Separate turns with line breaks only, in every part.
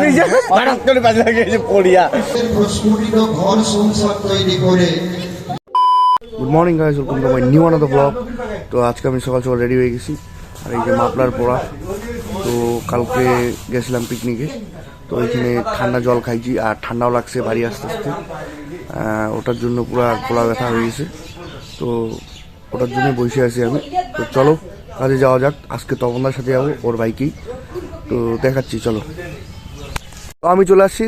নিজে হঠাৎ করে বাজে লাগে পড়িয়া
প্রস্ফুটিত ঘর সংসার তৈরি করে।
Good morning guys, welcome to my new another blog. তো আজকে আমি সকাল সকাল রেডি হয়ে গেছি, আর এই যে মাফলার পরা। তো কালকে গেছিলাম পিকনিকে, তো এখানে ঠান্ডা জল খাইছি আর ঠান্ডাও লাগছে বাড়ি আস্তে আস্তে। ওটার জন্য পুরো গলা ব্যথা হয়ে গেছে, তো ওটার জন্য বসে আছি আমি। তো চলো কাজে যাওয়া যাক। আজকে তপনদার সাথে যাবো, ওর বাইকেই। তো দেখাচ্ছি চলো। তো আমি চলে আসছি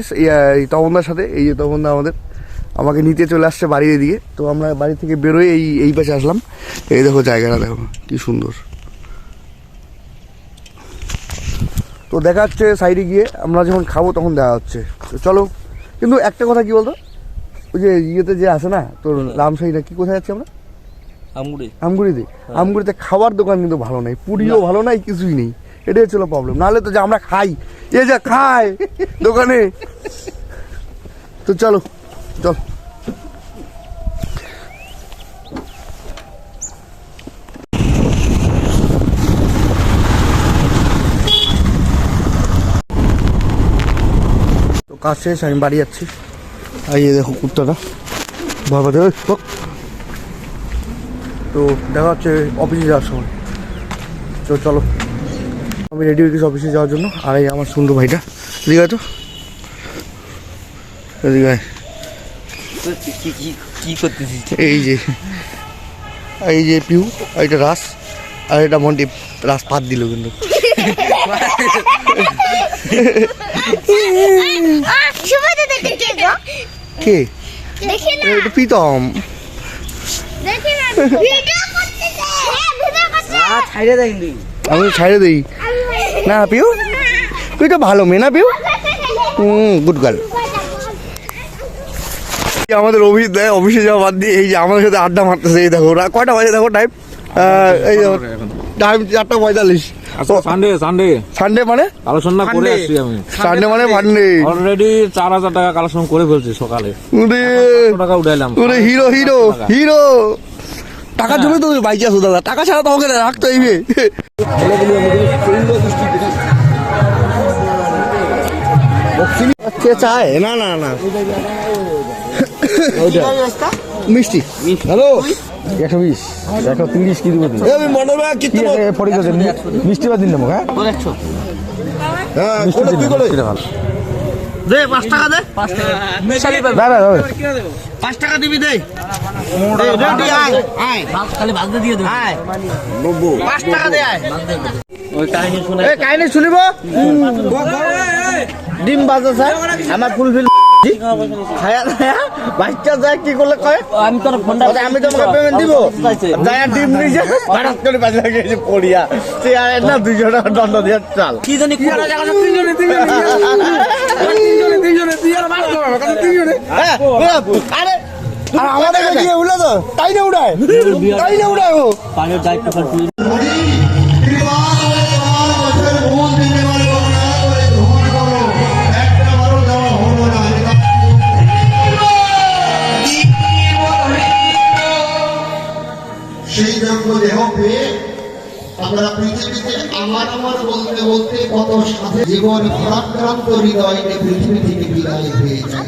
এই তপনদার সাথে। এই যে তপনদা আমাকে নিতে চলে আসছে বাড়ির দিকে। তো আমরা বাড়ি থেকে বেরোয় এই পাশে আসলাম। এই দেখো জায়গাটা, দেখো কি সুন্দর। তো দেখা হচ্ছে সাইডে গিয়ে, আমরা যখন খাবো তখন দেখা হচ্ছে। তো চলো। কিন্তু একটা কথা কি বলতো, ওই যে ইয়েতে যে আছে না তোর রামসাইটা, কি কোথায় যাচ্ছি আমরা? আমগুড়িতে। আমগুড়িতে খাবার দোকান কিন্তু ভালো নাই, পুরিও ভালো নাই, কিছুই নেই। এটাই হচ্ছিল প্রবলেম। নাহলে তো যে আমরা খাই, এ যা খায় দোকানে। তো চলো চল। তো কাজ শেষ, আমি বাড়ি যাচ্ছি। আর এই দেখো কুত্তাটা বাবা দেখ। তো দেখা হচ্ছে অফিসে যাওয়ার সময়। তো চলো, আমি রেডি হয়ে গেছি অফিসে যাওয়ার জন্য। আর এই আমার সুন্দর ভাইটা এদিকে তো, এদিকে
কি করতেছিস?
এই যে পিউ, এইটা রাস, আর এটা মন্টি। রাস পাত দিল কিন্তু। কে? এটা প্রীতম। আমি ছাইড়ে দিই না পিউ, তুই তো ভালো মেয়ে না পিউ। Good girl. আমাদের অভিজিৎ দেয় অফিসে যাওয়া বাদ দিয়ে এই যে আমাদের সাথে আড্ডা মারতেছে। এই দেখো ওরা কয়টা বাজে, দেখো টাইম। এই দেখো টাইম 4:45। সানডে মানে
আলোচনা করে আসছি আমি।
সানডে মানে ফান্ডে
অলরেডি 4000 টাকা কালেকশন করে ফেলছি সকালে। টাকা উঠাইলাম।
Hero hero hero. টাকার জন্য তো বাইকে আসো দাদা, টাকা ছাড়া তোমাকে রাখতে হইবে। চায় না না না মিষ্টি। হ্যালো 120 130 কি দিব? মিষ্টি বাদ দিন হ্যাঁ। 5 টাকা দে, 5 টাকা দিবি দে। 5 টাকা দে। কাহিনী শুনিব। ডিম বাজা স্যার আমার ফুলফিল খায়া বাচ্চা যায় কি করলে কয় আমি তোর ফোনটা, আমি তোমাকে পেমেন্ট দিব। যায় ডিম নিজে হঠাৎ করে বাজে লাগে পড়িয়া। সে আর না 200 টাকা দণ্ড দিয়ে চাল কি জানি আরে আমাদের গিয়ে উঠলো তো তাই না উড়ায়, তাই না উড়ায়। ও পানির দায়িত্ব
সেই জন্য দেহ পেয়ে আমরা পৃথিবীতে আমার বলতে বলতে কত সাথে জীবন ভারাক্রান্ত হৃদয় পৃথিবী থেকে বিদায় হয়ে যায়।